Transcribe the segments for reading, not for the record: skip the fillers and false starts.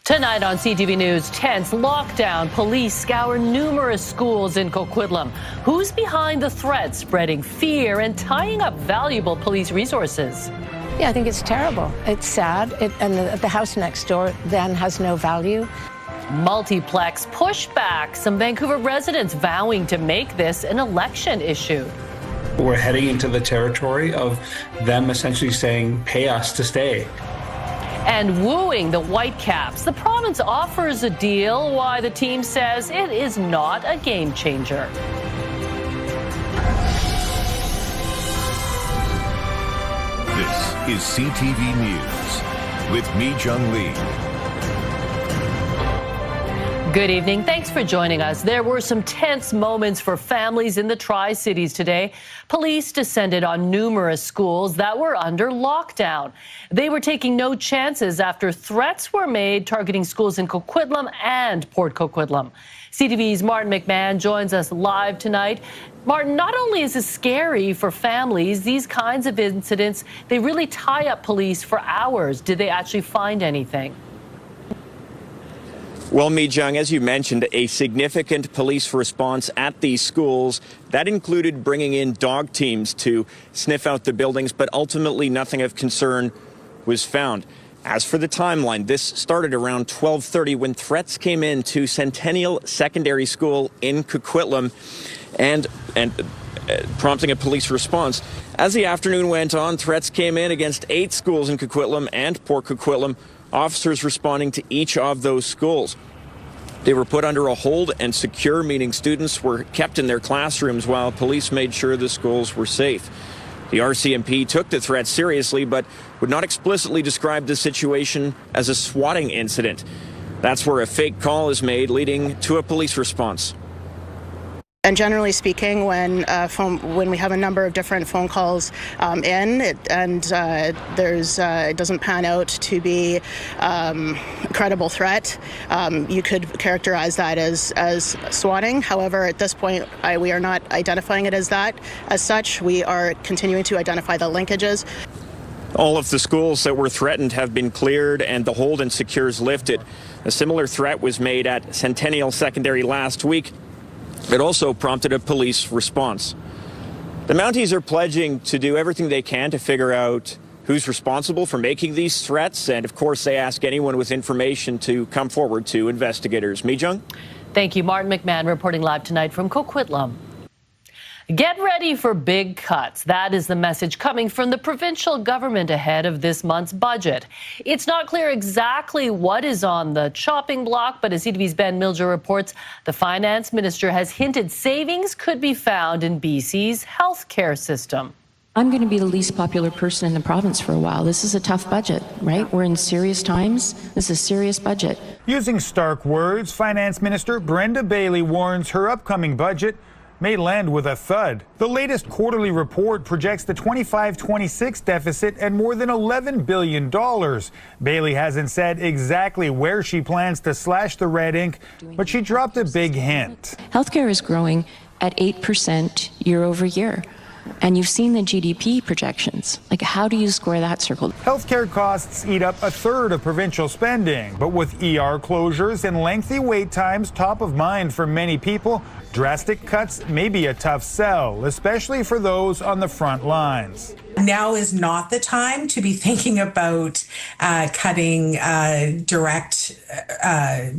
Tonight on CTV News, tense lockdown. Police scour numerous schools in Coquitlam. Who's behind the threat, spreading fear and tying up valuable police resources? Yeah, I think it's terrible. It's sad. And the house next door then has no value. Multiplex pushback. Some Vancouver residents vowing to make this an election issue. We're heading into the territory of them essentially saying, pay us to stay. And wooing the Whitecaps. The province offers a deal, why the team says it is not a game changer. This is CTV News with me, Jung Lee. Good evening. Thanks for joining us. There were some tense moments for families in the Tri-Cities today. Police descended on numerous schools that were under lockdown. They were taking no chances after threats were made targeting schools in Coquitlam and Port Coquitlam. CTV's Martin McMahon joins us live tonight. Martin, not only is this scary for families, these kinds of incidents, they really tie up police for hours. Did they actually find anything? Well, Mi Jung, as you mentioned, a significant police response at these schools. That included bringing in dog teams to sniff out the buildings, but ultimately nothing of concern was found. As for the timeline, this started around 12:30 when threats came in to Centennial Secondary School in Coquitlam and prompting a police response. As the afternoon went on, threats came in against 8 schools in Coquitlam and Port Coquitlam. Officers responding to each of those schools. They were put under a hold and secure, meaning students were kept in their classrooms while police made sure the schools were safe. The RCMP took the threat seriously, but would not explicitly describe the situation as a swatting incident. That's where a fake call is made, leading to a police response. And generally speaking, when we have a number of different phone calls it doesn't pan out to be a credible threat, you could characterize that as swatting. However, at this point, we are not identifying it as that. As such, we are continuing to identify the linkages. All of the schools that were threatened have been cleared and the hold and secures lifted. A similar threat was made at Centennial Secondary last week. It also prompted a police response. The Mounties are pledging to do everything they can to figure out who's responsible for making these threats. And of course, they ask anyone with information to come forward to investigators. Mi Jung? Thank you. Martin McMahon reporting live tonight from Coquitlam. Get ready for big cuts. That is the message coming from the provincial government ahead of this month's budget. It's not clear exactly what is on the chopping block, but as CTV's Ben Milger reports, the finance minister has hinted savings could be found in BC's healthcare system. I'm going to be the least popular person in the province for a while. This is a tough budget, right? We're in serious times. This is a serious budget. Using stark words, Finance Minister Brenda Bailey warns her upcoming budget may land with a thud. The latest quarterly report projects the 25-26 deficit at more than $11 billion. Bailey hasn't said exactly where she plans to slash the red ink, but she dropped a big hint. Healthcare is growing at 8% year over year. And you've seen the GDP projections. Like, how do you square that circle? Healthcare costs eat up a third of provincial spending, but with ER closures and lengthy wait times top of mind for many people, drastic cuts may be a tough sell, especially for those on the front lines. Now is not the time to be thinking about cutting direct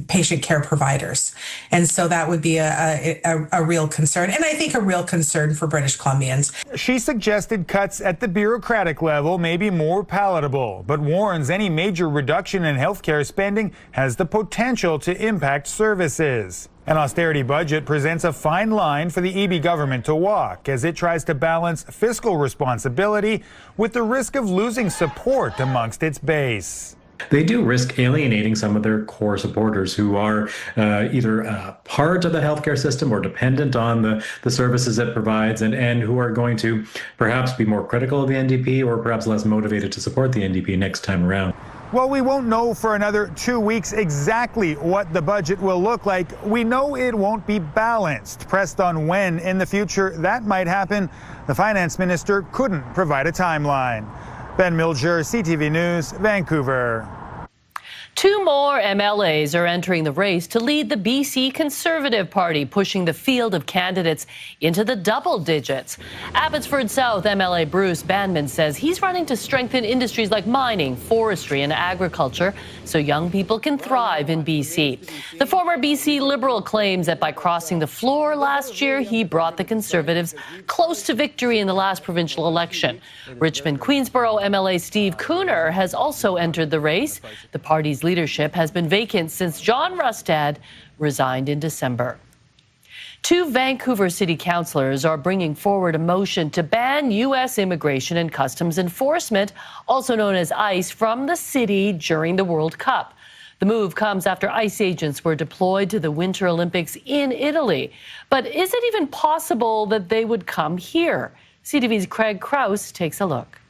patient care providers. And so that would be a real concern, and I think a real concern for British Columbians. She suggested cuts at the bureaucratic level may be more palatable, but warns any major reduction in healthcare spending has the potential to impact services. An austerity budget presents a fine line for the EB government to walk as it tries to balance fiscal responsibility with the risk of losing support amongst its base. They do risk alienating some of their core supporters who are either part of the healthcare system or dependent on the services it provides and who are going to perhaps be more critical of the NDP or perhaps less motivated to support the NDP next time around. Well, we won't know for another 2 weeks exactly what the budget will look like. We know it won't be balanced. Pressed on when in the future that might happen, the finance minister couldn't provide a timeline. Ben Milger, CTV News, Vancouver. Two more MLAs are entering the race to lead the BC Conservative Party, pushing the field of candidates into the double digits. Abbotsford South MLA Bruce Banman says he's running to strengthen industries like mining, forestry and agriculture so young people can thrive in BC. The former BC Liberal claims that by crossing the floor last year, he brought the Conservatives close to victory in the last provincial election. Richmond-Queensborough MLA Steve Cooner has also entered the race. The party's leadership has been vacant since John Rustad resigned in December. Two Vancouver city councillors are bringing forward a motion to ban U.S. Immigration and Customs Enforcement, also known as ICE, from the city during the World Cup. The move comes after ICE agents were deployed to the Winter Olympics in Italy. But is it even possible that they would come here? CTV's Craig Krause takes a look.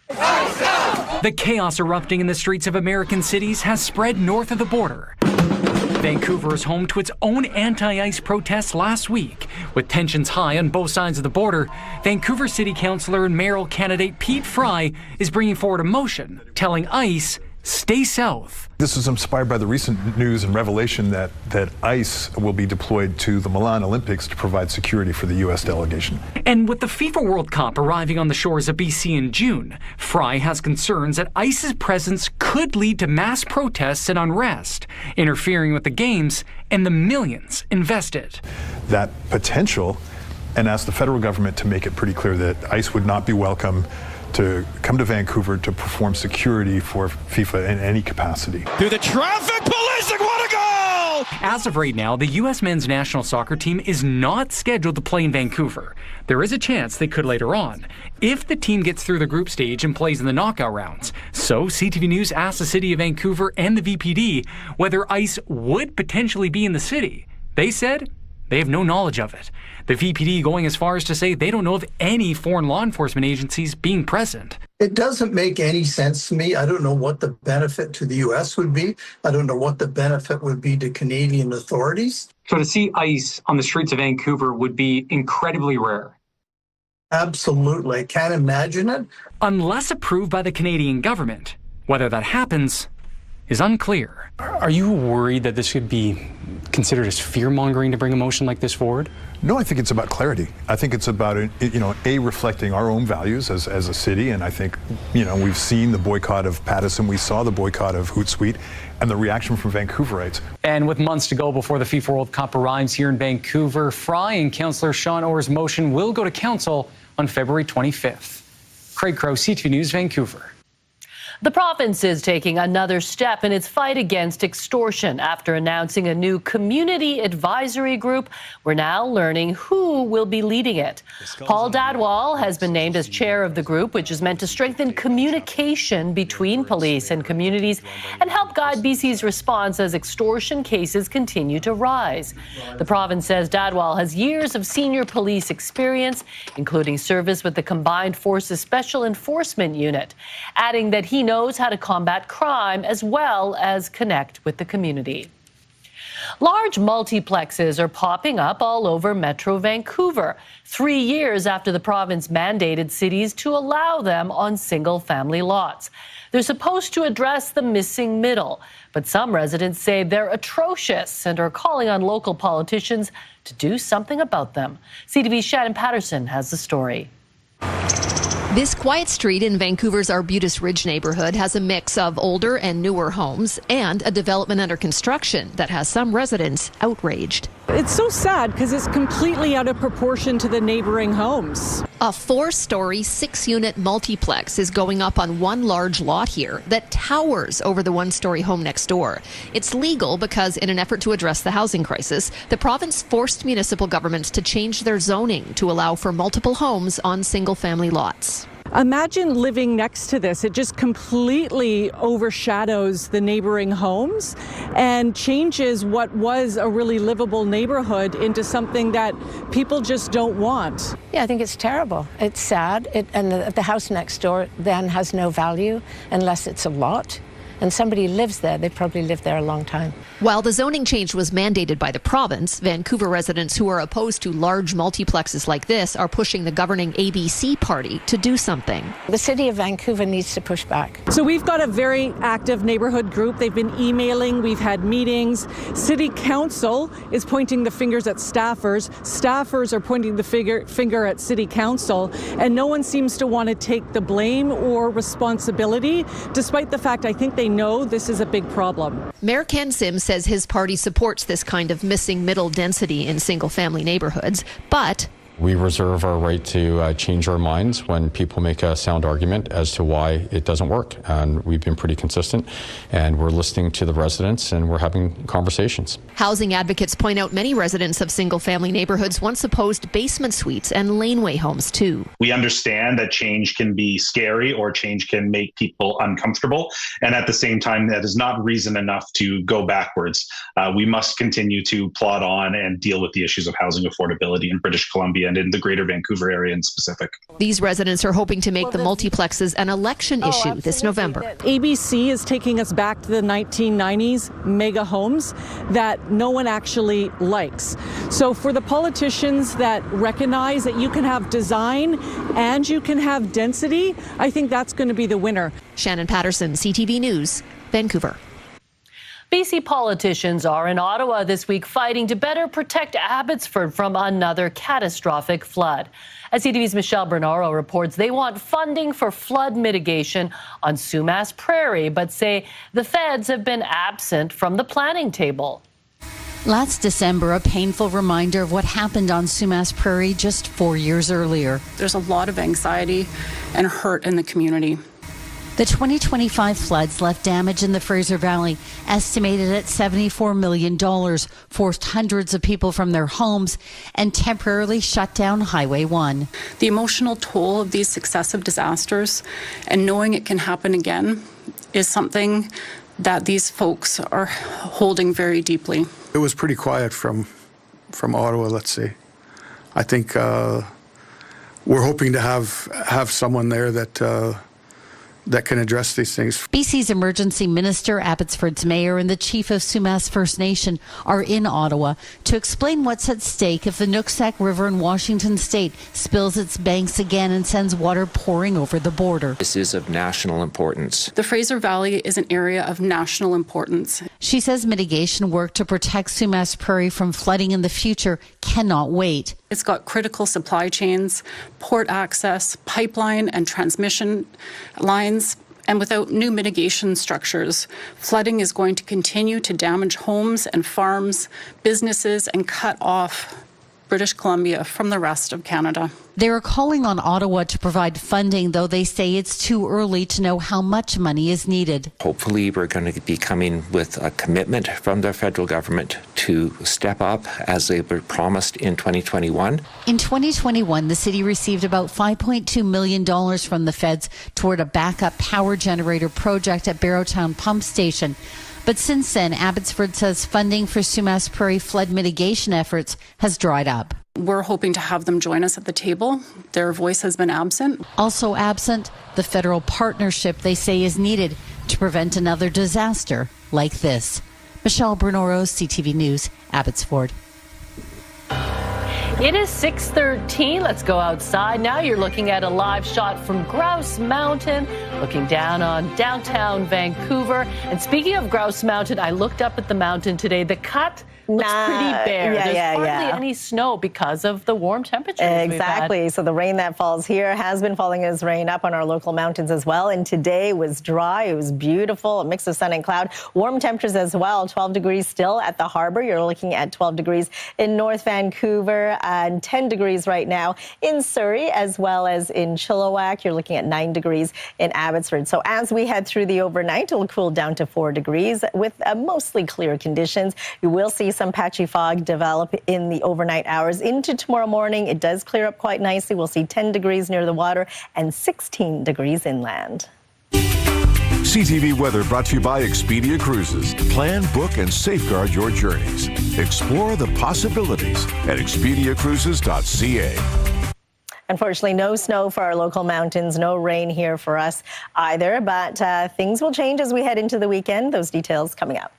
The chaos erupting in the streets of American cities has spread north of the border. Vancouver is home to its own anti-ICE protests last week. With tensions high on both sides of the border, Vancouver City Councillor and mayoral candidate Pete Fry is bringing forward a motion telling ICE, stay south. This is inspired by the recent news and revelation that ICE will be deployed to the Milan Olympics to provide security for the U.S. delegation. And with the FIFA World Cup arriving on the shores of BC in June, Fry has concerns that ICE's presence could lead to mass protests and unrest, interfering with the games and the millions invested. That potential, and asked the federal government to make it pretty clear that ICE would not be welcome to come to Vancouver to perform security for FIFA in any capacity. Through the traffic, Pulisic, what a goal! As of right now, the U.S. men's national soccer team is not scheduled to play in Vancouver. There is a chance they could later on, if the team gets through the group stage and plays in the knockout rounds. So CTV News asked the City of Vancouver and the VPD whether ICE would potentially be in the city. They said they have no knowledge of it. The VPD going as far as to say they don't know of any foreign law enforcement agencies being present. It doesn't make any sense to me. I don't know what the benefit to the U.S. would be. I don't know what the benefit would be to Canadian authorities. So to see ICE on the streets of Vancouver would be incredibly rare. Absolutely. I can't imagine it. Unless approved by the Canadian government. Whether that happens is unclear. Are you worried that this could be considered as fear-mongering to bring a motion like this forward? No, I think it's about clarity. I think it's about, reflecting our own values as a city. And I think, we've seen the boycott of Pattison. We saw the boycott of Hootsuite and the reaction from Vancouverites. And with months to go before the FIFA World Cup arrives here in Vancouver, Fry and Councillor Sean Orr's motion will go to council on February 25th. Craig Crowe, CTV News, Vancouver. The province is taking another step in its fight against extortion. After announcing a new community advisory group, we're now learning who will be leading it. Paul Dadwal has been named as chair of the group, which is meant to strengthen communication between police and communities and help guide BC's response as extortion cases continue to rise. The province says Dadwal has years of senior police experience, including service with the Combined Forces Special Enforcement Unit, adding that he knows how to combat crime as well as connect with the community. Large multiplexes are popping up all over Metro Vancouver, 3 years after the province mandated cities to allow them on single-family lots. They're supposed to address the missing middle, but some residents say they're atrocious and are calling on local politicians to do something about them. CTV's Shannon Patterson has the story. This quiet street in Vancouver's Arbutus Ridge neighborhood has a mix of older and newer homes and a development under construction that has some residents outraged. It's so sad because it's completely out of proportion to the neighboring homes. A 4-story, 6-unit multiplex is going up on one large lot here that towers over the 1-story home next door. It's legal because in an effort to address the housing crisis, the province forced municipal governments to change their zoning to allow for multiple homes on single-family lots. Imagine living next to this. It just completely overshadows the neighboring homes and changes what was a really livable neighborhood into something that people just don't want. Yeah, I think it's terrible. It's sad. And the house next door then has no value unless it's a lot. and somebody lives there, they probably lived there a long time. While the zoning change was mandated by the province, Vancouver residents who are opposed to large multiplexes like this are pushing the governing ABC party to do something. The city of Vancouver needs to push back. So we've got a very active neighborhood group. They've been emailing, we've had meetings. City Council is pointing the fingers at staffers. Staffers are pointing the finger at City Council, and no one seems to want to take the blame or responsibility, despite the fact I think they know this is a big problem. Mayor Ken Sim says his party supports this kind of missing middle density in single-family neighborhoods, but we reserve our right to change our minds when people make a sound argument as to why it doesn't work. And we've been pretty consistent, and we're listening to the residents and we're having conversations. Housing advocates point out many residents of single-family neighborhoods once opposed basement suites and laneway homes too. We understand that change can be scary or change can make people uncomfortable. And at the same time, that is not reason enough to go backwards. We must continue to plod on and deal with the issues of housing affordability in British Columbia and in the greater Vancouver area in specific. These residents are hoping to make the multiplexes an election issue this November. ABC is taking us back to the 1990s mega homes that no one actually likes. So for the politicians that recognize that you can have design and you can have density, I think that's going to be the winner. Shannon Patterson, CTV News, Vancouver. BC politicians are in Ottawa this week fighting to better protect Abbotsford from another catastrophic flood. As CTV's Michelle Bernaro reports, they want funding for flood mitigation on Sumas Prairie, but say the feds have been absent from the planning table. Last December, a painful reminder of what happened on Sumas Prairie just 4 years earlier. There's a lot of anxiety and hurt in the community. The 2025 floods left damage in the Fraser Valley, estimated at $74 million, forced hundreds of people from their homes, and temporarily shut down Highway 1. The emotional toll of these successive disasters and knowing it can happen again is something that these folks are holding very deeply. It was pretty quiet from Ottawa, let's say. I think we're hoping to have someone there that can address these things. BC's emergency minister, Abbotsford's mayor, and the chief of Sumas First Nation are in Ottawa to explain what's at stake if the Nooksack River in Washington state spills its banks again and sends water pouring over the border. This is of national importance. The Fraser Valley is an area of national importance. She says mitigation work to protect Sumas Prairie from flooding in the future cannot wait. It's got critical supply chains, port access, pipeline and transmission lines, and without new mitigation structures, flooding is going to continue to damage homes and farms, businesses, and cut off British Columbia from the rest of Canada. They are calling on Ottawa to provide funding, though they say it's too early to know how much money is needed. Hopefully, we're going to be coming with a commitment from the federal government to step up as they were promised in 2021. In 2021, the city received about $5.2 million from the feds toward a backup power generator project at Barrowtown Pump Station. But since then, Abbotsford says funding for Sumas Prairie flood mitigation efforts has dried up. We're hoping to have them join us at the table. Their voice has been absent. Also absent, the federal partnership they say is needed to prevent another disaster like this. Michelle Bernaro, CTV News, Abbotsford. It is 6:13. Let's go outside. Now you're looking at a live shot from Grouse Mountain, looking down on downtown Vancouver. And speaking of Grouse Mountain, I looked up at the mountain today. The cut looks pretty bare. There's hardly any snow because of the warm temperatures Exactly. we've had. So the rain that falls here has been falling as rain up on our local mountains as well. And today was dry. It was beautiful. A mix of sun and cloud. Warm temperatures as well. 12 degrees still at the harbor. You're looking at 12 degrees in North Vancouver and 10 degrees right now in Surrey as well as in Chilliwack. You're looking at 9 degrees in Abbotsford. So as we head through the overnight, it'll cool down to 4 degrees with mostly clear conditions. You will see some patchy fog develop in the overnight hours. Into tomorrow morning, it does clear up quite nicely. We'll see 10 degrees near the water and 16 degrees inland. CTV Weather brought to you by Expedia Cruises. Plan, book, and safeguard your journeys. Explore the possibilities at expediacruises.ca. Unfortunately, no snow for our local mountains, no rain here for us either, but things will change as we head into the weekend. Those details coming up.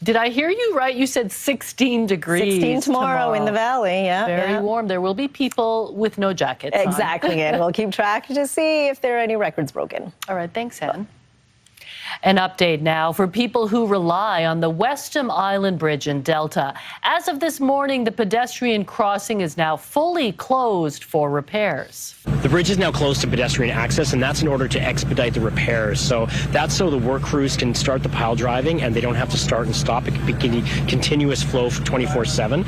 Did I hear you right? You said 16 degrees 16 tomorrow in the valley, yeah. Very warm. There will be people with no jackets on. Exactly, and we'll keep track to see if there are any records broken. All right, thanks, Anne. An update now for people who rely on the Westham Island Bridge in Delta. As of this morning, the pedestrian crossing is now fully closed for repairs. The bridge is now closed to pedestrian access, and that's in order to expedite the repairs. So that's so the work crews can start the pile driving and they don't have to start and stop. It can be continuous flow for 24/7.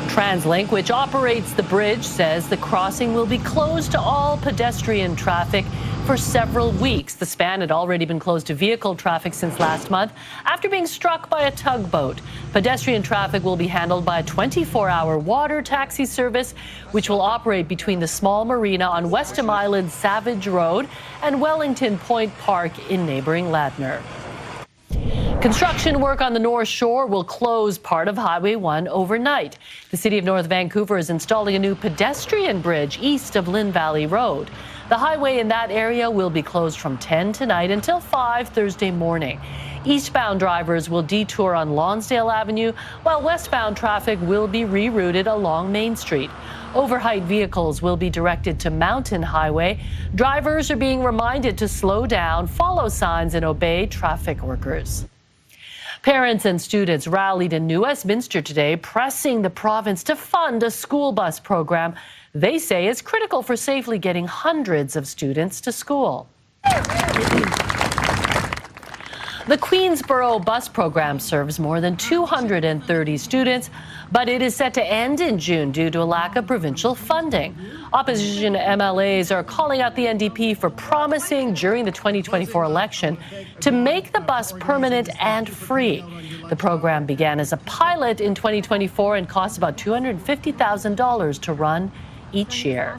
TransLink, which operates the bridge, says the crossing will be closed to all pedestrian traffic for several weeks. The span had already been closed to vehicle traffic since last month after being struck by a tugboat. Pedestrian traffic will be handled by a 24-hour water taxi service, which will operate between the small marina on Westham Island Savage Road and Wellington Point Park in neighboring Ladner. Construction work on the North Shore will close part of Highway 1 overnight. The City of North Vancouver is installing a new pedestrian bridge east of Lynn Valley Road. The highway in that area will be closed from 10 tonight until 5 Thursday morning. Eastbound drivers will detour on Lonsdale Avenue, while westbound traffic will be rerouted along Main Street. Overheight vehicles will be directed to Mountain Highway. Drivers are being reminded to slow down, follow signs, and obey traffic workers. Parents and students rallied in New Westminster today, pressing the province to fund a school bus program they say is critical for safely getting hundreds of students to school. The Queensborough bus program serves more than 230 students, but it is set to end in June due to a lack of provincial funding. Opposition MLAs are calling out the NDP for promising during the 2024 election to make the bus permanent and free. The program began as a pilot in 2024 and costs about $250,000 to run each year.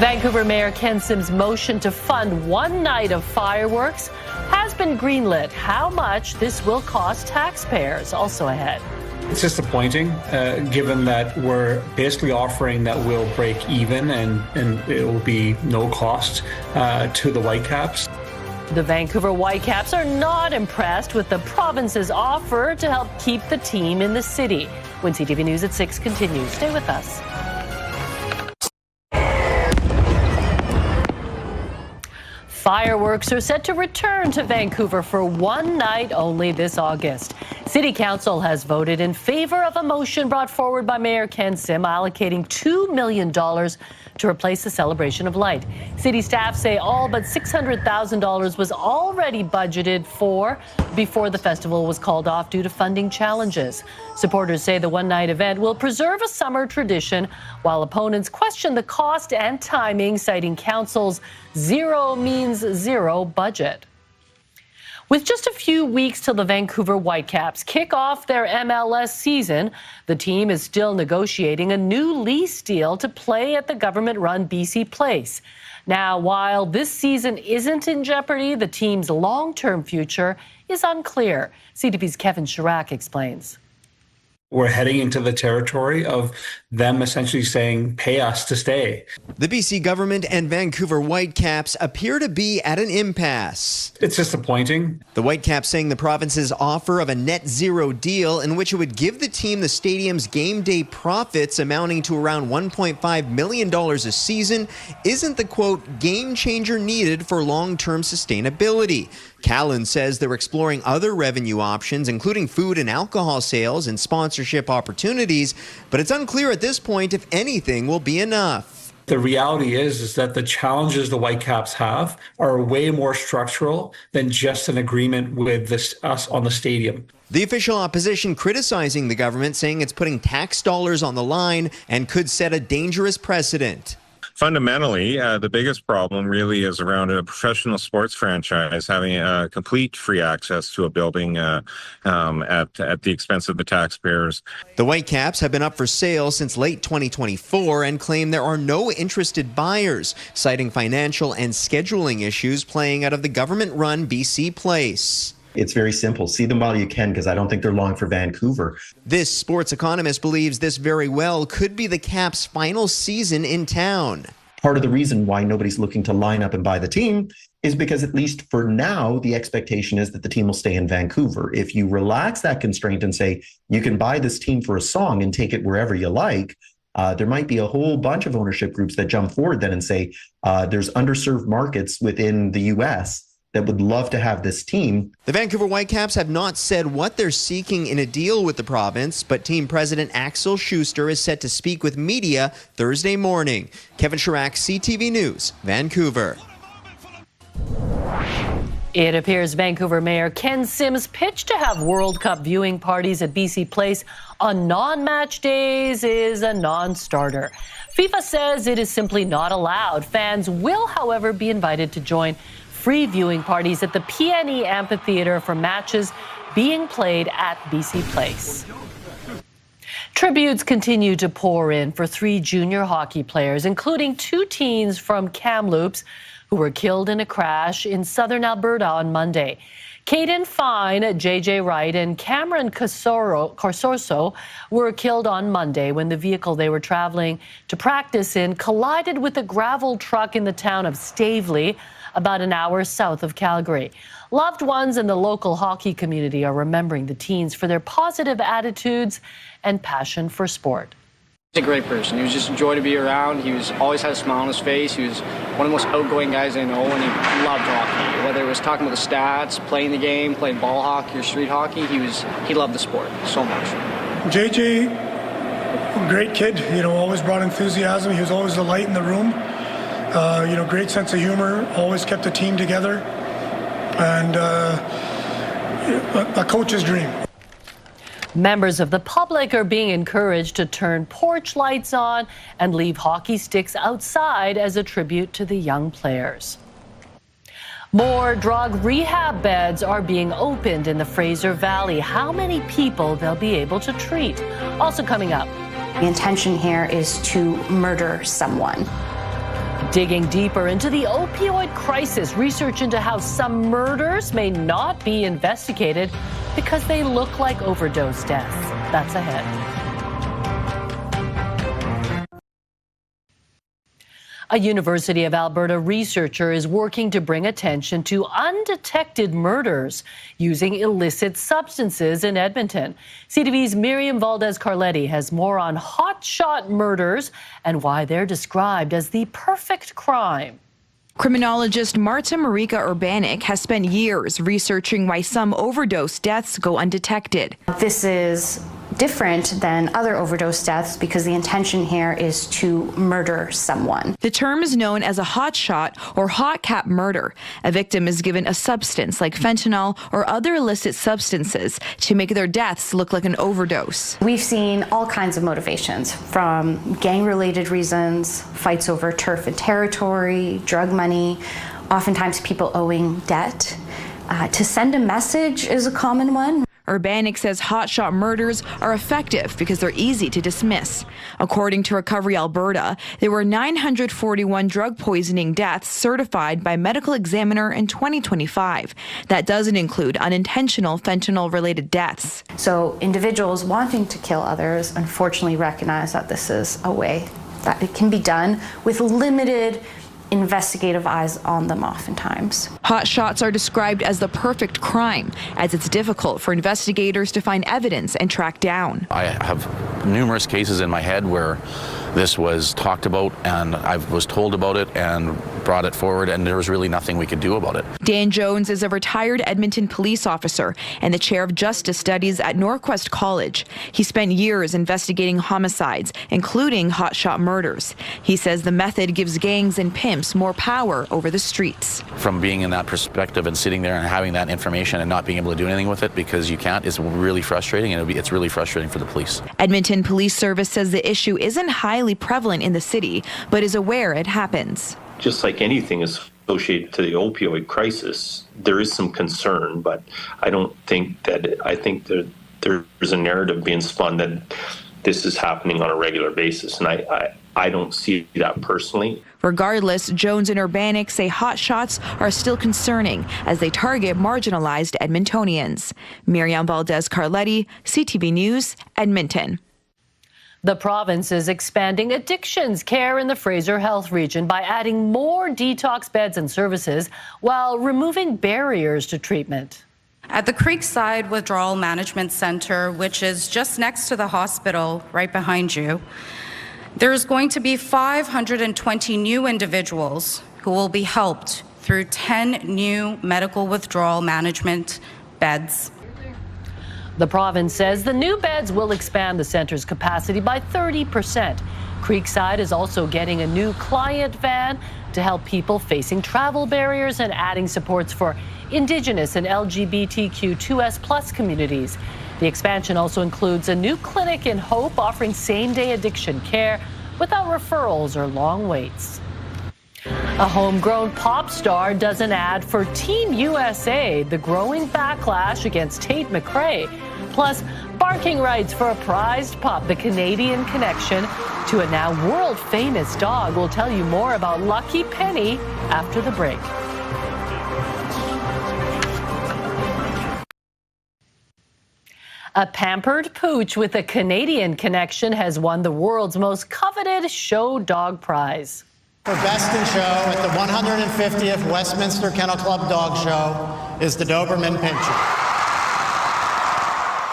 Vancouver Mayor Ken Sim's motion to fund one night of fireworks has been greenlit. How much this will cost taxpayers? Also ahead. It's disappointing, given that we're basically offering that we'll break even and it will be no cost to the Whitecaps. The Vancouver Whitecaps are not impressed with the province's offer to help keep the team in the city. When CTV News at 6 continues, stay with us. Fireworks are set to return to Vancouver for one night only this August. City Council has voted in favor of a motion brought forward by Mayor Ken Sim allocating $2 million to replace the celebration of light. City staff say all but $600,000 was already budgeted for before the festival was called off due to funding challenges. Supporters say the one-night event will preserve a summer tradition, while opponents question the cost and timing, citing council's zero means zero budget. With just a few weeks till the Vancouver Whitecaps kick off their MLS season, the team is still negotiating a new lease deal to play at the government-run BC Place. Now, while this season isn't in jeopardy, the team's long-term future is unclear. CTV's Kevin Chirac explains. We're heading into the territory of them essentially saying, pay us to stay. The BC government and Vancouver Whitecaps appear to be at an impasse. It's disappointing. The Whitecaps saying the province's offer of a net zero deal in which it would give the team the stadium's game day profits amounting to around $1.5 million a season isn't the, quote, game changer needed for long-term sustainability. Callan says they're exploring other revenue options, including food and alcohol sales and sponsorship opportunities, but it's unclear at this point if anything will be enough. The reality is that the challenges the Whitecaps have are way more structural than just an agreement with us on the stadium. The official opposition criticizing the government, saying it's putting tax dollars on the line and could set a dangerous precedent. Fundamentally, the biggest problem really is around a professional sports franchise having complete free access to a building at the expense of the taxpayers. The Whitecaps have been up for sale since late 2024 and claim there are no interested buyers, citing financial and scheduling issues playing out of the government-run BC Place. It's very simple. See them while you can, because I don't think they're long for Vancouver. This sports economist believes this very well could be the Caps' final season in town. Part of the reason why nobody's looking to line up and buy the team is because, at least for now, the expectation is that the team will stay in Vancouver. If you relax that constraint and say you can buy this team for a song and take it wherever you like, there might be a whole bunch of ownership groups that jump forward then and say there's underserved markets within the U.S. that would love to have this team. The Vancouver Whitecaps have not said what they're seeking in a deal with the province, but team president Axel Schuster is set to speak with media Thursday morning. Kevin Chirac, CTV News, Vancouver. It appears Vancouver Mayor Ken Sims pitched to have World Cup viewing parties at BC Place on non-match days is a non-starter. FIFA says it is simply not allowed. Fans will, however, be invited to join free viewing parties at the PNE Amphitheatre for matches being played at BC Place. Tributes continue to pour in for 3 junior hockey players, including 2 teens from Kamloops who were killed in a crash in southern Alberta on Monday. Caden Fine, JJ Wright, and Cameron Corsorso were killed on Monday when the vehicle they were traveling to practice in collided with a gravel truck in the town of Stavely, about an hour south of Calgary. Loved ones in the local hockey community are remembering the teens for their positive attitudes and passion for sport. He's a great person. He was just a joy to be around. He was always had a smile on his face. He was one of the most outgoing guys I know, and he loved hockey. Whether it was talking about the stats, playing the game, playing ball hockey or street hockey, he loved the sport so much. JJ, great kid, always brought enthusiasm. He was always the light in the room. Great sense of humor, always kept the team together, and a coach's dream. Members of the public are being encouraged to turn porch lights on and leave hockey sticks outside as a tribute to the young players. More drug rehab beds are being opened in the Fraser Valley. How many people they'll be able to treat? Also coming up. The intention here is to murder someone. Digging deeper into the opioid crisis, research into how some murders may not be investigated because they look like overdose deaths. That's ahead. A University of Alberta researcher is working to bring attention to undetected murders using illicit substances in Edmonton. CTV's Miriam Valdez-Carletti has more on hotshot murders and why they're described as the perfect crime. Criminologist Marta Marika Urbanik has spent years researching why some overdose deaths go undetected. This is different than other overdose deaths because the intention here is to murder someone. The term is known as a hotshot or hot cap murder. A victim is given a substance like fentanyl or other illicit substances to make their deaths look like an overdose. We've seen all kinds of motivations, from gang-related reasons, fights over turf and territory, drug money, oftentimes people owing debt. To send a message is a common one. Urbanik says hotshot murders are effective because they're easy to dismiss. According to Recovery Alberta, there were 941 drug poisoning deaths certified by medical examiner in 2025. That doesn't include unintentional fentanyl-related deaths. So individuals wanting to kill others unfortunately recognize that this is a way that it can be done with limited investigative eyes on them oftentimes. Hot shots are described as the perfect crime, as it's difficult for investigators to find evidence and track down. I have numerous cases in my head where this was talked about and I was told about it and brought it forward, and there was really nothing we could do about it. Dan Jones is a retired Edmonton police officer and the chair of justice studies at Norquest College. He spent years investigating homicides, including hotshot murders. He says the method gives gangs and pimps more power over the streets. From being in that perspective and sitting there and having that information and not being able to do anything with it because you can't is really frustrating, and it's really frustrating for the police. Edmonton Police Service says the issue isn't highly prevalent in the city, but is aware it happens. Just like anything associated to the opioid crisis, there is some concern, but I think that there's a narrative being spun that this is happening on a regular basis, and I don't see that personally. Regardless, Jones and Urbanik say hot shots are still concerning as they target marginalized Edmontonians. Miriam Valdez-Carletti, CTV News, Edmonton. The province is expanding addictions care in the Fraser Health region by adding more detox beds and services while removing barriers to treatment. At the Creekside Withdrawal Management Centre, which is just next to the hospital right behind you, there's going to be 520 new individuals who will be helped through 10 new medical withdrawal management beds. The province says the new beds will expand the centre's capacity by 30%. Creekside is also getting a new client van to help people facing travel barriers and adding supports for Indigenous and LGBTQ2S+ communities. The expansion also includes a new clinic in Hope offering same-day addiction care without referrals or long waits. A homegrown pop star does an ad for Team USA, the growing backlash against Tate McRae. Plus, barking rights for a prized pup, the Canadian connection to a now world-famous dog. We'll tell you more about Lucky Penny after the break. A pampered pooch with a Canadian connection has won the world's most coveted show dog prize. For Best in Show at the 150th Westminster Kennel Club Dog Show is the Doberman Pinscher.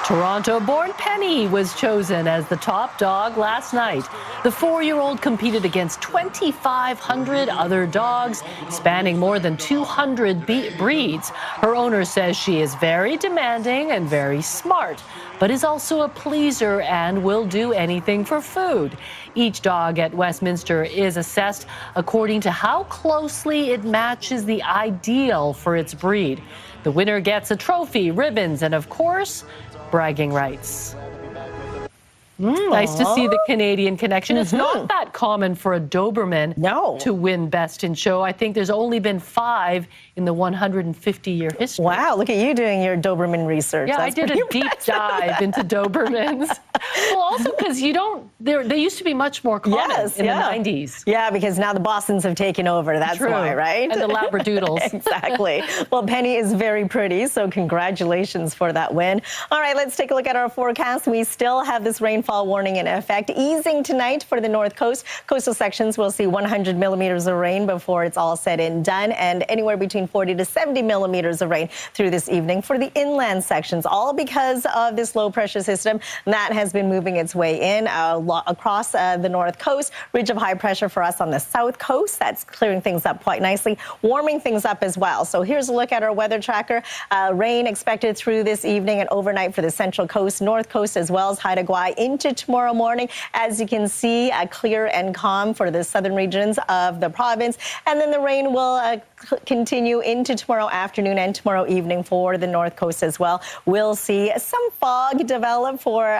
Toronto-born Penny was chosen as the top dog last night. The 4-year-old competed against 2,500 other dogs, spanning more than 200 breeds. Her owner says she is very demanding and very smart, but is also a pleaser and will do anything for food. Each dog at Westminster is assessed according to how closely it matches the ideal for its breed. The winner gets a trophy, ribbons, and of course, bragging rights. Nice to see the Canadian connection. It's not that common for a Doberman to win Best in Show. I think there's only been 5 in the 150-year history. Wow, look at you doing your Doberman research. Yeah, That's I did a deep dive into Dobermans. Well, also because they used to be much more common in the 90s. Yeah, because now the Bostons have taken over. That's why, right? And the Labradoodles. Exactly. Well, Penny is very pretty, so congratulations for that win. All right, let's take a look at our forecast. We still have this rainfall warning in effect, easing tonight for the North Coast. Coastal sections will see 100 millimeters of rain before it's all said and done, and anywhere between 40 to 70 millimeters of rain through this evening for the inland sections, all because of this low pressure system that has been moving its way in across the North Coast. Ridge of high pressure for us on the South Coast. That's clearing things up quite nicely, warming things up as well. So here's a look at our weather tracker. Rain expected through this evening and overnight for the Central Coast, North Coast, as well as Haida Gwaii into tomorrow morning. As you can see, clear and calm for the southern regions of the province. And then the rain will continue into tomorrow afternoon and tomorrow evening for the North Coast as well. We'll see some fog develop for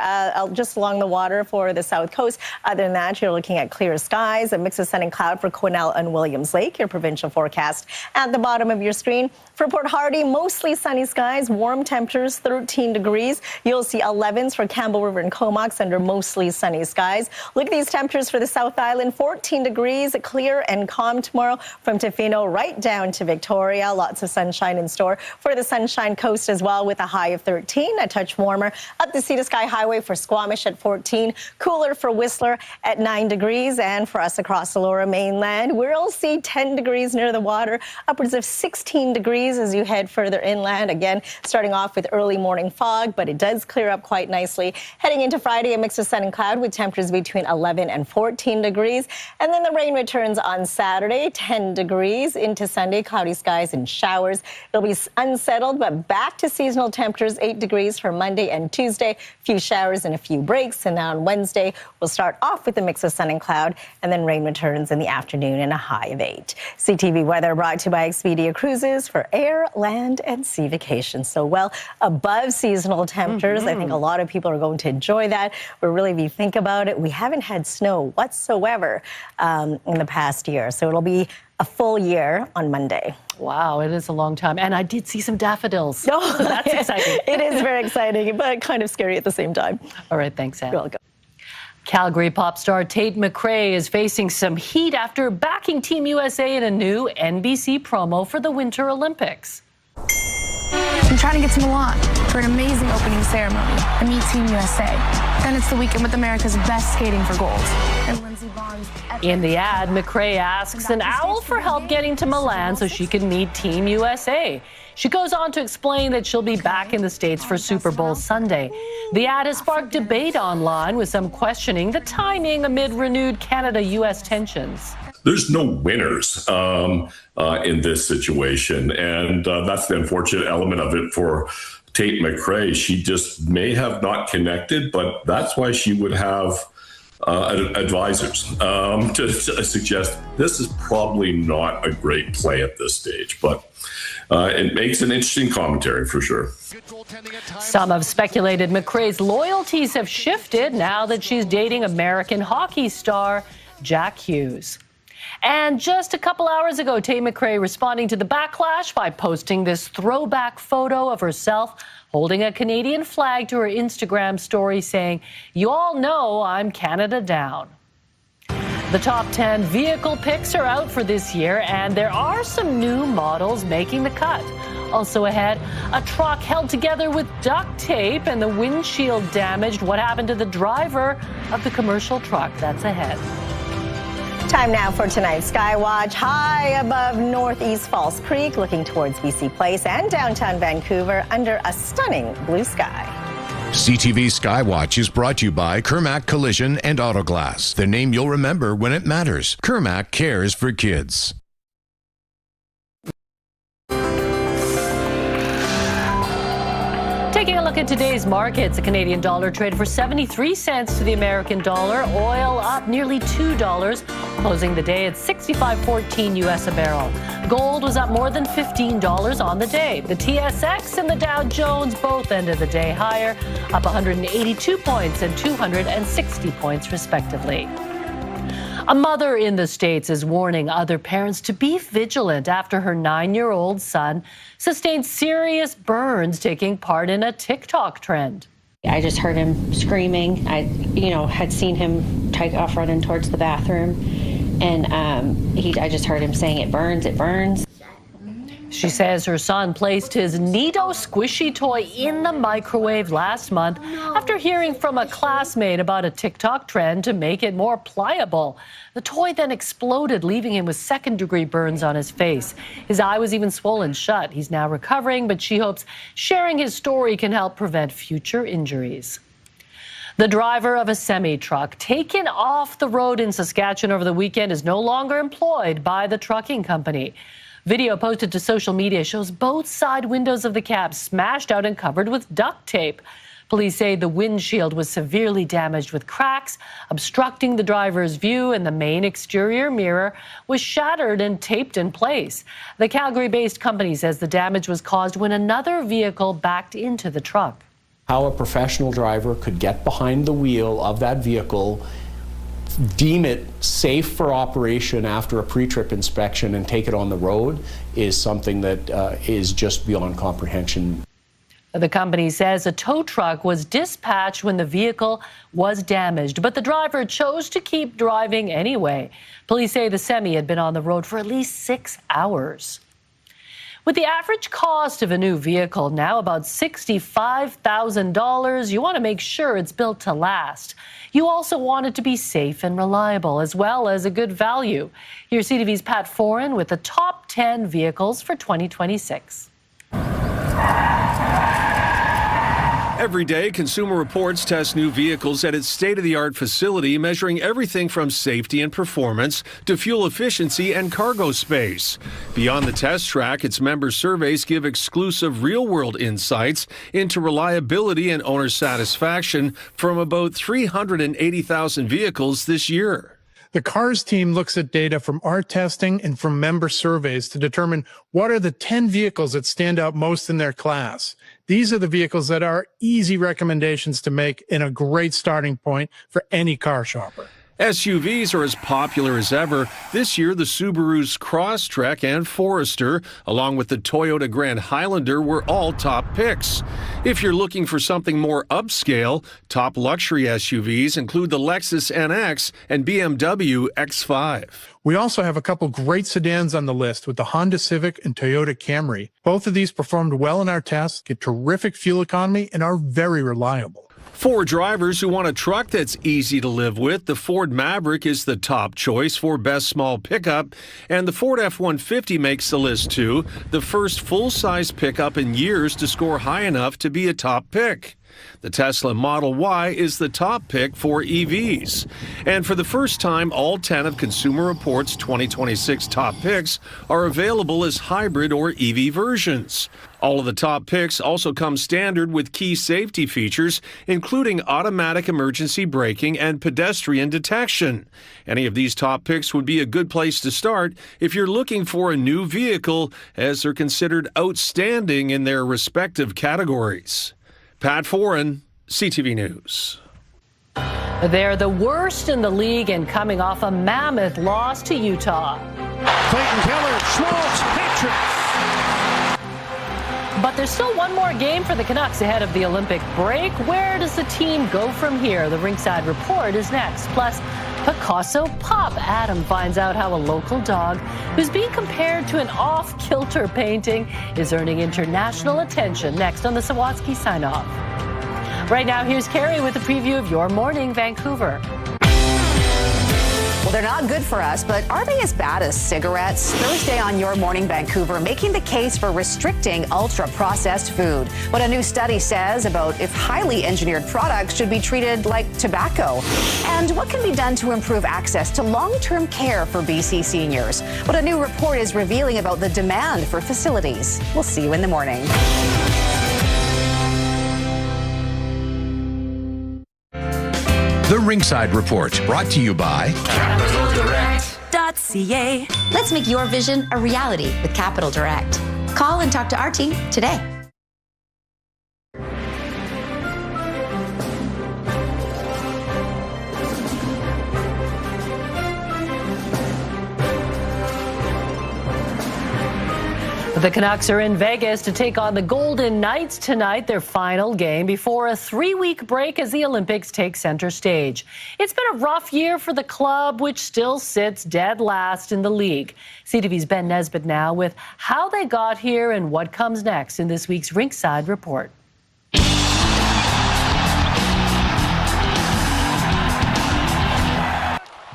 just along the water for the South Coast. Other than that, you're looking at clear skies, a mix of sun and cloud for Quesnel and Williams Lake, your provincial forecast at the bottom of your screen. For Port Hardy, mostly sunny skies, warm temperatures, 13 degrees. You'll see 11s for Campbell River and Comox under mostly sunny skies. Look at these temperatures for the South Island, 14 degrees, clear and calm tomorrow from Tofino right down to Victoria. Lots of sunshine in store for the Sunshine Coast as well, with a high of 13, a touch warmer. Up the Sea to Sky Highway for Squamish at 14, cooler for Whistler at 9 degrees, and for us across the Lower Mainland, we'll see 10 degrees near the water, upwards of 16 degrees as you head further inland. Again, starting off with early morning fog, but it does clear up quite nicely. Heading into Friday, a mix of sun and cloud with temperatures between 11 and 14 degrees. And then the rain returns on Saturday, 10 degrees into Sunday, cloudy skies and showers. It'll be unsettled, but back to seasonal temperatures, 8 degrees for Monday and Tuesday, a few showers and a few breaks. And now on Wednesday, we'll start off with a mix of sun and cloud, and then rain returns in the afternoon and a high of 8. CTV weather brought to you by Expedia Cruises for air, land, and sea vacations. So well above seasonal temperatures. I think a lot of people are going to enjoy that. But really, if you think about it, we haven't had snow whatsoever in the past year. So it'll be a full year on Monday. Wow, it is a long time. And I did see some daffodils. Oh, that's exciting. It is very exciting, but kind of scary at the same time. All right, thanks, Anne. You're welcome. Calgary pop star Tate McRae is facing some heat after backing Team USA in a new NBC promo for the Winter Olympics. I'm trying to get to Milan for an amazing opening ceremony and meet Team USA. Then it's the weekend with America's best skating for gold. And Lindsey Vonn's in the ad, McRae asks an owl for help getting to Milan so she can meet Team USA. She goes on to explain that she'll be back in the States for Super Bowl Sunday. The ad has sparked debate online, with some questioning the timing amid renewed Canada-U.S. tensions. There's no winners in this situation, and that's the unfortunate element of it for Tate McRae. She just may have not connected, but that's why she would have advisors to suggest this is probably not a great play at this stage, but it makes an interesting commentary for sure. Some have speculated McRae's loyalties have shifted now that she's dating American hockey star Jack Hughes. And just a couple hours ago, Tate McRae responding to the backlash by posting this throwback photo of herself holding a Canadian flag to her Instagram story, saying, "You all know I'm Canada down." The top 10 vehicle picks are out for this year, and there are some new models making the cut. Also ahead, a truck held together with duct tape and the windshield damaged. What happened to the driver of the commercial truck? That's ahead. Time now for tonight's Skywatch. High above Northeast Falls Creek, looking towards BC Place and downtown Vancouver under a stunning blue sky. CTV Skywatch is brought to you by Kermac Collision and Autoglass, the name you'll remember when it matters. Kermac cares for kids. Taking a look at today's markets, the Canadian dollar traded for 73 cents to the American dollar. Oil up nearly $2, closing the day at $65.14 US a barrel. Gold was up more than $15 on the day. The TSX and the Dow Jones both ended the day higher, up 182 points and 260 points respectively. A mother in the States is warning other parents to be vigilant after her 9-year-old son sustained serious burns taking part in a TikTok trend. I just heard him screaming. I, had seen him take off running towards the bathroom, and I just heard him saying, "It burns, it burns." She says her son placed his Nido squishy toy in the microwave last month after hearing from a classmate about a TikTok trend to make it more pliable. The toy then exploded, leaving him with second-degree burns on his face. His eye was even swollen shut. He's now recovering, but she hopes sharing his story can help prevent future injuries. The driver of a semi-truck taken off the road in Saskatchewan over the weekend is no longer employed by the trucking company. Video posted to social media shows both side windows of the cab smashed out and covered with duct tape. Police say the windshield was severely damaged with cracks, obstructing the driver's view, and the main exterior mirror was shattered and taped in place. The Calgary-based company says the damage was caused when another vehicle backed into the truck. How a professional driver could get behind the wheel of that vehicle, deem it safe for operation after a pre-trip inspection, and take it on the road is something that is just beyond comprehension. The company says a tow truck was dispatched when the vehicle was damaged, but the driver chose to keep driving anyway. Police say the semi had been on the road for at least 6 hours. With the average cost of a new vehicle now about $65,000, you want to make sure it's built to last. You also want it to be safe and reliable, as well as a good value. Here's CTV's Pat Foran with the top 10 vehicles for 2026. Every day, Consumer Reports tests new vehicles at its state-of-the-art facility, measuring everything from safety and performance to fuel efficiency and cargo space. Beyond the test track, its member surveys give exclusive real-world insights into reliability and owner satisfaction from about 380,000 vehicles this year. The CARS team looks at data from our testing and from member surveys to determine what are the 10 vehicles that stand out most in their class. These are the vehicles that are easy recommendations to make and a great starting point for any car shopper. SUVs are as popular as ever. This year, the Subarus Crosstrek and Forester, along with the Toyota Grand Highlander, were all top picks. If you're looking for something more upscale, top luxury SUVs include the Lexus NX and BMW X5. We also have a couple great sedans on the list with the Honda Civic and Toyota Camry. Both of these performed well in our tests, get terrific fuel economy, and are very reliable. For drivers who want a truck that's easy to live with, the Ford Maverick is the top choice for best small pickup, and the Ford F-150 makes the list too, the first full-size pickup in years to score high enough to be a top pick. The Tesla Model Y is the top pick for EVs. And for the first time, all 10 of Consumer Reports' 2026 top picks are available as hybrid or EV versions. All of the top picks also come standard with key safety features, including automatic emergency braking and pedestrian detection. Any of these top picks would be a good place to start if you're looking for a new vehicle, as they're considered outstanding in their respective categories. Pat Foran, CTV News. They're the worst in the league and coming off a mammoth loss to Utah. Clayton Keller, Schmaltz, hat trick. But there's still one more game for the Canucks ahead of the Olympic break. Where does the team go from here? The Rinkside Report is next. Plus, Picasso Pop. Adam finds out how a local dog who's being compared to an off-kilter painting is earning international attention. Next on the Sawatsky Sign-Off. Right now, here's Carrie with a preview of Your Morning Vancouver. Well, they're not good for us, but are they as bad as cigarettes? Thursday on Your Morning Vancouver, making the case for restricting ultra-processed food. What a new study says about if highly engineered products should be treated like tobacco. And what can be done to improve access to long-term care for BC seniors. What a new report is revealing about the demand for facilities. We'll see you in the morning. The Rinkside Report, brought to you by CapitalDirect.ca. Let's make your vision a reality with Capital Direct. Call and talk to our team today. The Canucks are in Vegas to take on the Golden Knights tonight, their final game before a 3-week break as the Olympics take center stage. It's been a rough year for the club, which still sits dead last in the league. CTV's Ben Nesbitt now with how they got here and what comes next in this week's Rinkside Report.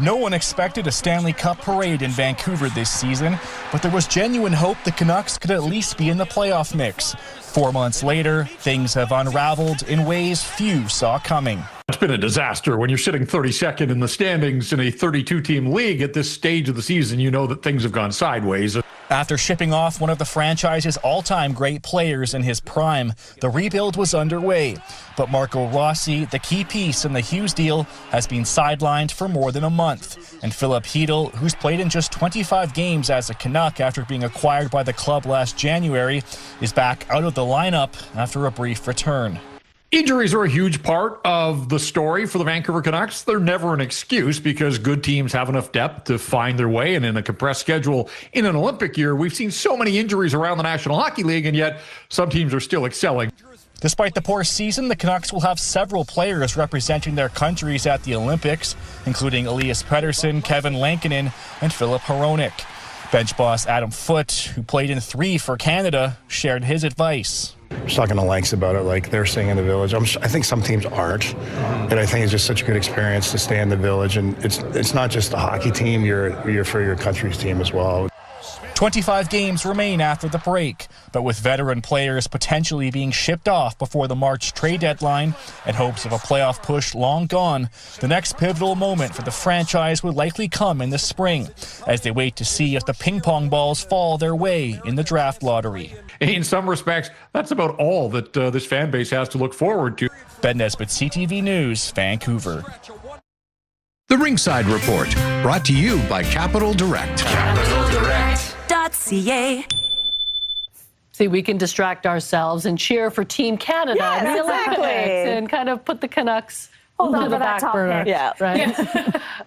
No one expected a Stanley Cup parade in Vancouver this season, but there was genuine hope the Canucks could at least be in the playoff mix. 4 months later, things have unraveled in ways few saw coming. It's been a disaster. When you're sitting 32nd in the standings in a 32-team league at this stage of the season, you know that things have gone sideways. After shipping off one of the franchise's all-time great players in his prime, the rebuild was underway. But Marco Rossi, the key piece in the Hughes deal, has been sidelined for more than a month. And Philip Hedl, who's played in just 25 games as a Canuck after being acquired by the club last January, is back out of the lineup after a brief return. Injuries are a huge part of the story for the Vancouver Canucks. They're never an excuse because good teams have enough depth to find their way. And in a compressed schedule in an Olympic year, we've seen so many injuries around the National Hockey League, and yet some teams are still excelling. Despite the poor season, the Canucks will have several players representing their countries at the Olympics, including Elias Pettersson, Kevin Lankinen, and Filip Hronek. Bench boss Adam Foote, who played in 3 for Canada, shared his advice. Just talking to Lanks about it, like they're staying in the Village. I think some teams aren't, and I think it's just such a good experience to stay in the Village. And it's not just a hockey team; you're for your country's team as well. 25 games remain after the break, but with veteran players potentially being shipped off before the March trade deadline and hopes of a playoff push long gone, the next pivotal moment for the franchise would likely come in the spring as they wait to see if the ping pong balls fall their way in the draft lottery. In some respects, that's about all that this fan base has to look forward to. Ben Nesbitt, CTV News, Vancouver. The Rinkside Report, brought to you by Capital Direct. CapitalDirect.ca. See, we can distract ourselves and cheer for Team Canada in the Olympics and kind of put the Canucks hold on to to the that back top burner. pick. Yeah, right.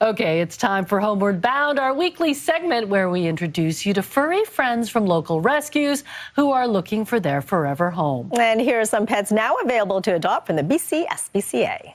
Okay, it's time for Homeward Bound, our weekly segment where we introduce you to furry friends from local rescues who are looking for their forever home. And here are some pets now available to adopt from the BC SPCA.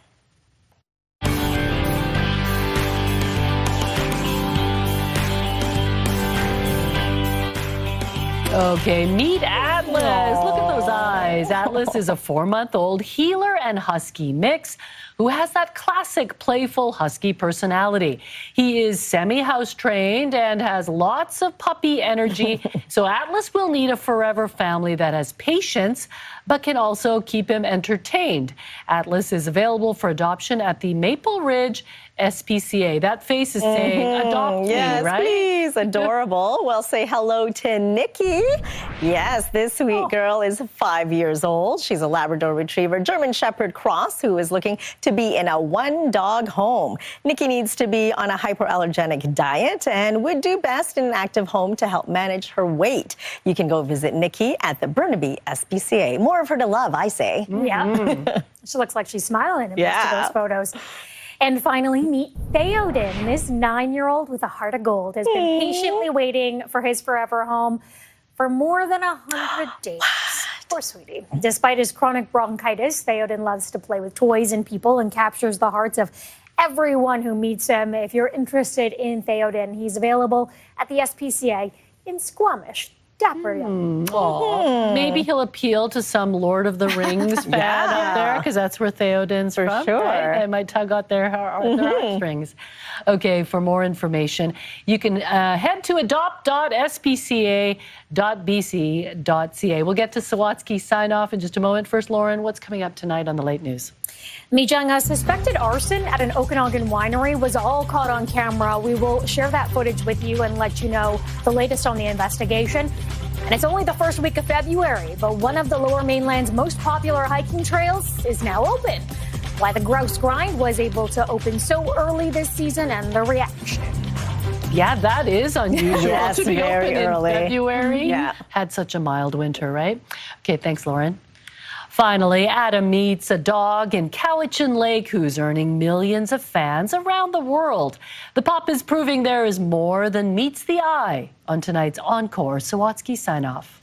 Okay, meet Atlas. Aww. Look at those eyes. Atlas is a 4-month-old healer and husky mix who has that classic playful husky personality. He is semi-house trained and has lots of puppy energy. So Atlas will need a forever family that has patience, but can also keep him entertained. Atlas is available for adoption at the Maple Ridge SPCA. That face is saying, adopt me, yes, right? Please, adorable. Well, say hello to Nikki. Yes, this sweet girl is 5 years old. She's a Labrador Retriever German Shepherd cross who is looking to be in a one-dog home. Nikki needs to be on a hypoallergenic diet and would do best in an active home to help manage her weight. You can go visit Nikki at the Burnaby SPCA. More of her to love, I say. Yeah. She looks like she's smiling in most of those photos. And finally, meet Theoden. This 9-year-old with a heart of gold has been patiently waiting for his forever home for more than 100 days. Poor sweetie. Despite his chronic bronchitis, Theoden loves to play with toys and people and captures the hearts of everyone who meets him. If you're interested in Theoden, he's available at the SPCA in Squamish. Dapper young. Maybe he'll appeal to some Lord of the Rings fan out there, because that's where Theoden's from. sure. Right? They might tug out their heartstrings. Okay, for more information, you can head to adopt.spca.bc.ca. We'll get to Sawatsky's sign-off in just a moment. First, Lauren, what's coming up tonight on the Late News? Mijang, a suspected arson at an Okanagan winery was all caught on camera. We will share that footage with you and let you know the latest on the investigation. And it's only the first week of February, but one of the Lower Mainland's most popular hiking trails is now open. Why the Grouse Grind was able to open so early this season and the reaction. Yeah, that is unusual Yes, to be very open early. in February. Yeah. Had such a mild winter, right? Okay, thanks, Lauren. Finally, Adam meets a dog in Cowichan Lake who's earning millions of fans around the world. The pup is proving there is more than meets the eye on tonight's Encore Sawatsky sign-off.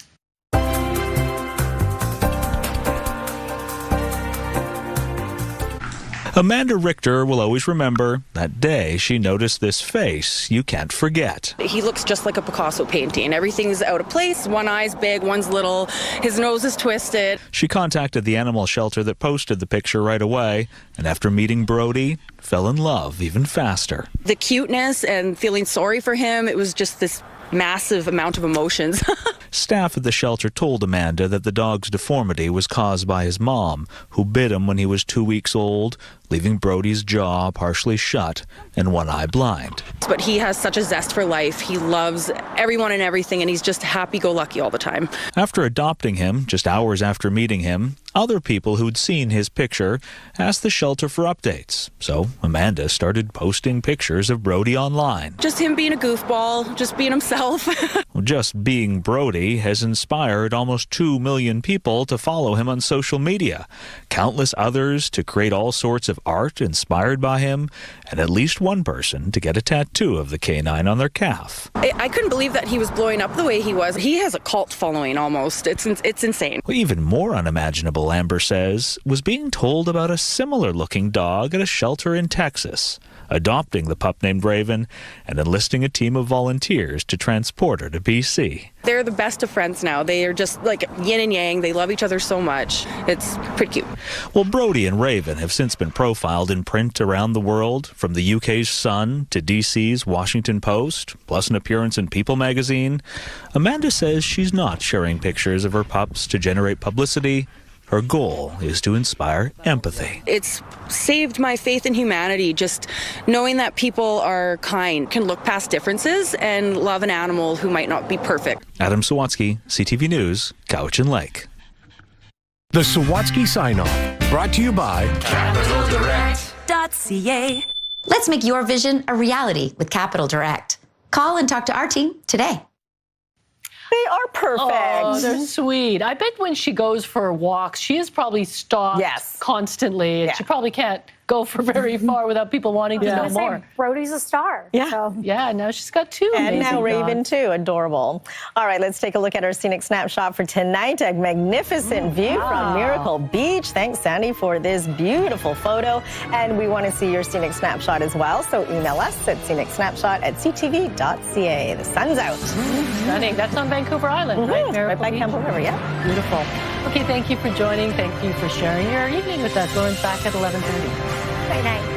Amanda Richter will always remember that day she noticed this face you can't forget. He looks just like a Picasso painting. Everything's out of place. One eye's big, one's little. His nose is twisted. She contacted the animal shelter that posted the picture right away, and after meeting Brody, fell in love even faster. The cuteness and feeling sorry for him, it was just this massive amount of emotions. Staff at the shelter told Amanda that the dog's deformity was caused by his mom, who bit him when he was 2 weeks old, leaving Brody's jaw partially shut and one eye blind. But he has such a zest for life. He loves everyone and everything, and he's just happy-go-lucky all the time. After adopting him, just hours after meeting him, other people who'd seen his picture asked the shelter for updates. So Amanda started posting pictures of Brody online. Just him being a goofball, just being himself. Just being Brody has inspired almost 2 million people to follow him on social media, countless others to create all sorts of art inspired by him, and at least one person to get a tattoo of the canine on their calf. I couldn't believe that he was blowing up the way he was. He has a cult following almost. It's insane. Even more unimaginable, Amber says, was being told about a similar-looking dog at a shelter in Texas, adopting the pup named Raven, and enlisting a team of volunteers to transport her to BC. They're the best of friends now. They are just like yin and yang. They love each other so much. It's pretty cute. Well, Brody and Raven have since been profiled in print around the world, from the UK's Sun to DC's Washington Post, plus an appearance in People magazine. Amanda says she's not sharing pictures of her pups to generate publicity. Her goal is to inspire empathy. It's saved my faith in humanity, just knowing that people are kind, can look past differences, and love an animal who might not be perfect. Adam Sawatsky, CTV News, Cowichan Lake. The Sawatsky Sign-Off, brought to you by CapitalDirect.ca. Let's make your vision a reality with Capital Direct. Call and talk to our team today. They are perfect. Oh, they're sweet. I bet when she goes for walks, she is probably stopped constantly. And she probably can't go for very far without people wanting to know more. Brody's a star. Yeah. So. Yeah, now she's got 2 And now Raven dogs. too, adorable. All right, let's take a look at our scenic snapshot for tonight. A magnificent view from Miracle Beach. Thanks, Sandy, for this beautiful photo. And we want to see your scenic snapshot as well. So email us at scenicSnapshot@ctv.ca. The sun's out. Stunning. That's on Vancouver Island, right? Right by Campbell River, yeah. Beautiful. Okay, thank you for joining. Thank you for sharing your evening with us. Lauren's back at 11:30. Night night.